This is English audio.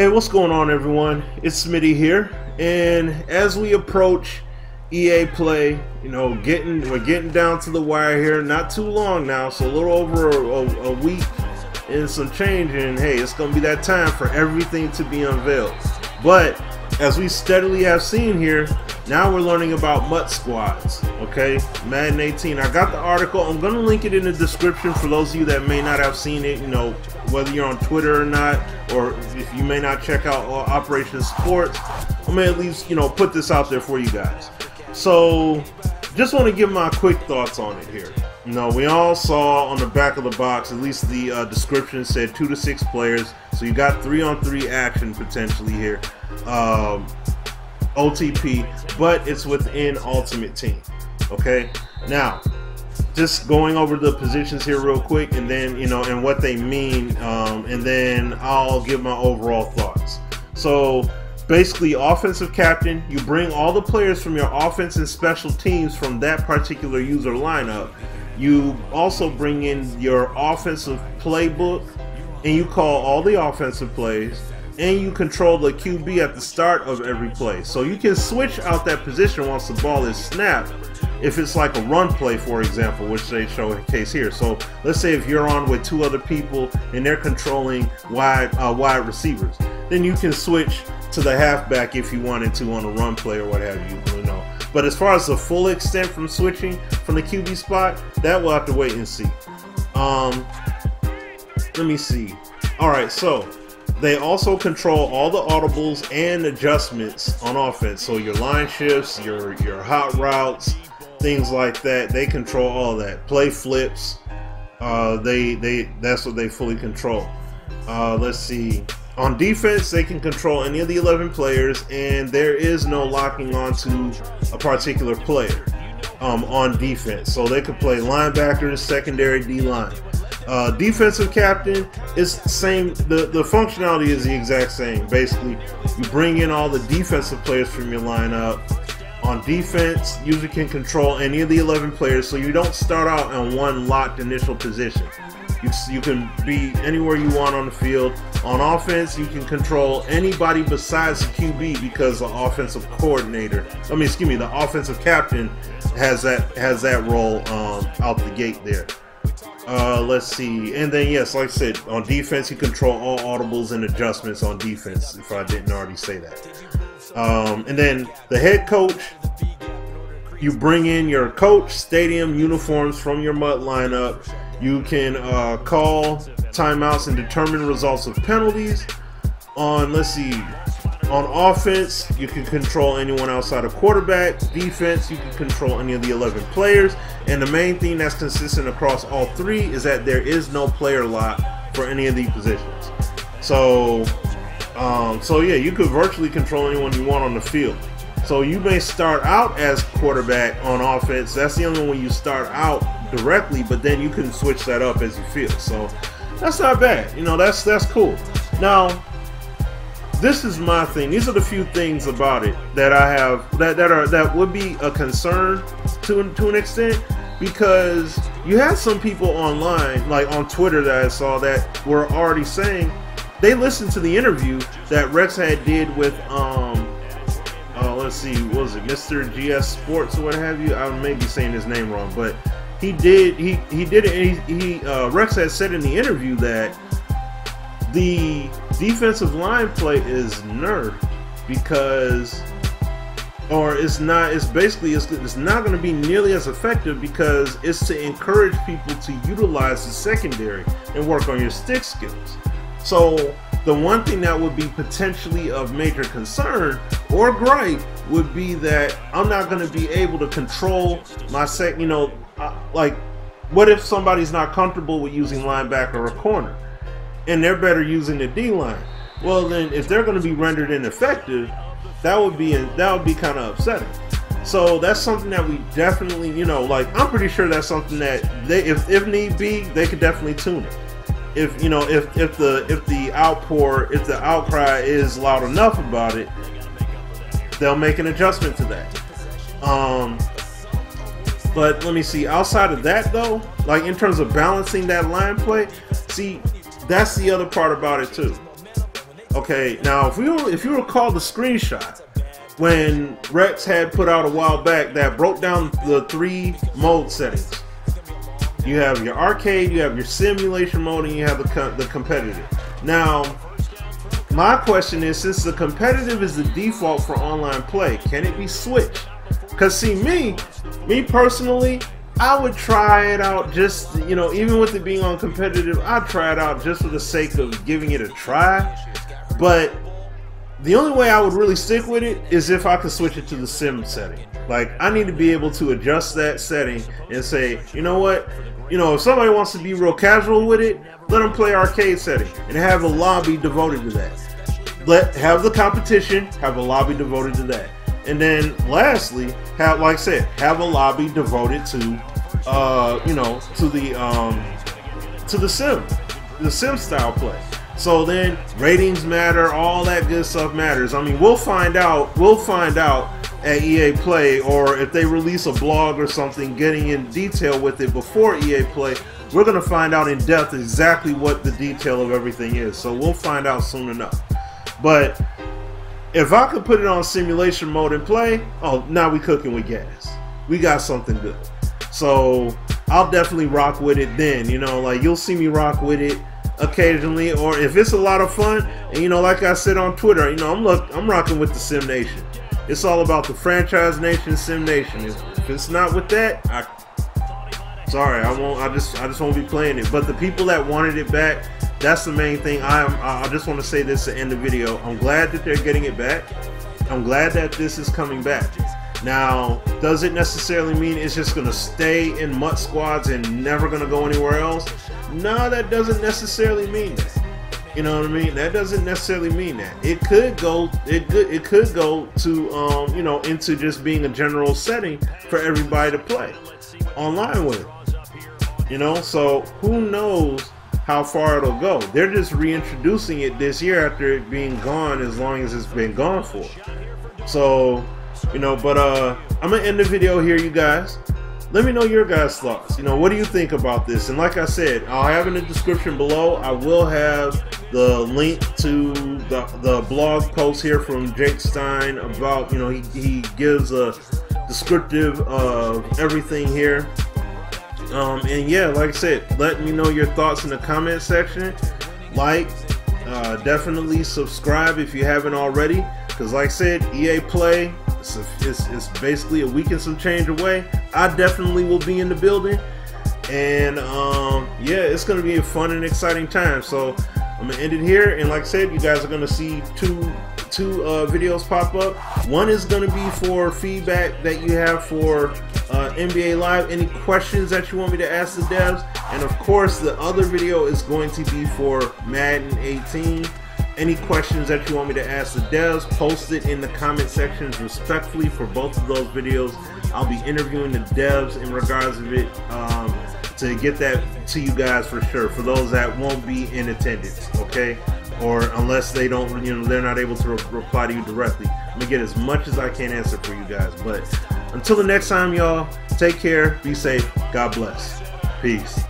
Hey, what's going on, everyone? It's Smitty here, and as we approach EA Play, we're getting down to the wire here. Not too long now, so a little over a week and some change, and hey, it's gonna be that time for everything to be unveiled. But as we steadily have seen here, now we're learning about MUT Squads, okay? Madden 18. I got the article. I'm going to link it in the description for those of you that may not have seen it, whether you're on Twitter or not, or if you may not check out Operation Sports. I'm going to at least, put this out there for you guys. So, just want to give my quick thoughts on it here. We all saw on the back of the box, at least the description said 2 to 6 players. So you got 3-on-3 action potentially here. OTP, but it's within Ultimate Team. Okay, now just going over the positions here real quick, and then and what they mean, and then I'll give my overall thoughts. So basically, offensive captain, you bring all the players from your offense and special teams from that particular user lineup. You also bring in your offensive playbook, and you call all the offensive plays, and you control the QB at the start of every play. So you can switch out that position once the ball is snapped, if it's like a run play, for example, which they showcase here. So let's say if you're on with 2 other people and they're controlling wide receivers, then you can switch to the halfback if you wanted to on a run play or what have you. But as far as the full extent from switching from the QB spot, that we'll have to wait and see. Let me see. All right, so they also control all the audibles and adjustments on offense. So your line shifts, your hot routes, things like that. They control all that. Play flips. That's what they fully control. Let's see. On defense, they can control any of the 11 players, and there is no locking onto a particular player on defense. So they could play linebackers, secondary, D-line. Defensive captain is the same. The functionality is the exact same. Basically, you bring in all the defensive players from your lineup. On defense, user can control any of the 11 players, so you don't start out on one locked initial position. You can be anywhere you want on the field. On offense, you can control anybody besides the QB, because the offensive coordinator, the offensive captain has that role out the gate there. Let's see, and then yes, like I said, on defense you control all audibles and adjustments on defense, if I didn't already say that. And then the head coach, you bring in your coach, stadium, uniforms from your MUT lineup. You can call timeouts and determine results of penalties. On offense, you can control anyone outside of quarterback. Defense, you can control any of the 11 players. And the main thing that's consistent across all 3 is that there is no player lock for any of these positions. So yeah, you could virtually control anyone you want on the field. So you may start out as quarterback on offense. That's the only one you start out directly, but then you can switch that up as you feel. So that's not bad. That's cool. Now, this is my thing. These are the few things about it that I have that would be a concern to an extent, because you had some people online, like on Twitter, that I saw that were already saying they listened to the interview that Rex had did with let's see, what was it, Mr. GS Sports or what have you? I may be saying his name wrong, but he did it. Rex had said in the interview that the defensive line play is nerfed because, or it's not going to be nearly as effective, because it's to encourage people to utilize the secondary and work on your stick skills. So the one thing that would be potentially of major concern or gripe would be that I'm not going to be able to control my like, what if somebody's not comfortable with using linebacker or corner, and they're better using the D-line? Well, then if they're going to be rendered ineffective, that would be kind of upsetting. So that's something that we definitely, I'm pretty sure that's something that they, if need be, they could definitely tune it. If the outcry is loud enough about it, they'll make an adjustment to that. But let me see, outside of that though, like in terms of balancing that line play, see, that's the other part about it too. Okay, now if you recall the screenshot when Rex had put out a while back that broke down the 3 mode settings. You have your arcade, you have your simulation mode, and you have the competitive. Now, my question is, since the competitive is the default for online play, can it be switched? Because see, me personally, I would try it out just, you know, even with it being on competitive, I'd try it out just for the sake of giving it a try. But the only way I would really stick with it is if I could switch it to the sim setting. Like, I need to be able to adjust that setting and say, you know what, you know, if somebody wants to be real casual with it, let them play arcade setting and have a lobby devoted to that. Have the competition, have a lobby devoted to that. And then lastly, have, like I said, have a lobby devoted to, you know, to the sim style play. So then ratings matter, all that good stuff matters. I mean, we'll find out at EA Play, or if they release a blog or something getting in detail with it before EA Play, we're going to find out in depth exactly what the detail of everything is. So we'll find out soon enough. But if I could put it on simulation mode and play, oh, now we cooking with gas. We got something good. So I'll definitely rock with it then. You know, like, you'll see me rock with it occasionally, or if it's a lot of fun, and you know, like I said on Twitter, you know, I'm rocking with the Sim Nation. It's all about the franchise nation, Sim Nation. If it's not with that, sorry, I won't. I just won't be playing it. But the people that wanted it back, that's the main thing. I just want to say this to end the video. I'm glad that they're getting it back. I'm glad that this is coming back. Now, does it necessarily mean it's just going to stay in MUT Squads and never going to go anywhere else? No, that doesn't necessarily mean that. You know what I mean? That doesn't necessarily mean that. It could go. It could go to you know, into just being a general setting for everybody to play online with. You know, so who knows how far it'll go? They're just reintroducing it this year after it being gone as long as it's been gone for. So, you know, but I'm gonna end the video here, you guys. Let me know your guys' thoughts. You know, what do you think about this? And like I said, I'll have in the description below, I will have the link to the blog post here from Jake Stein about, you know, he gives a descriptive of everything here. And yeah, like I said, let me know your thoughts in the comment section. Like, definitely subscribe if you haven't already, because like I said, EA Play, it's basically a week and some change away. I definitely will be in the building, and yeah, it's gonna be a fun and exciting time. So I'm gonna end it here, and like I said, you guys are gonna see two videos pop up. One is gonna be for feedback that you have for NBA Live, any questions that you want me to ask the devs, and of course the other video is going to be for Madden 18. Any questions that you want me to ask the devs, post it in the comment sections respectfully for both of those videos. I'll be interviewing the devs in regards of it to get that to you guys for sure, for those that won't be in attendance, okay? Or unless they don't, you know, they're not able to reply to you directly. I'm gonna get as much as I can answer for you guys. But until the next time, y'all, take care, be safe, God bless, peace.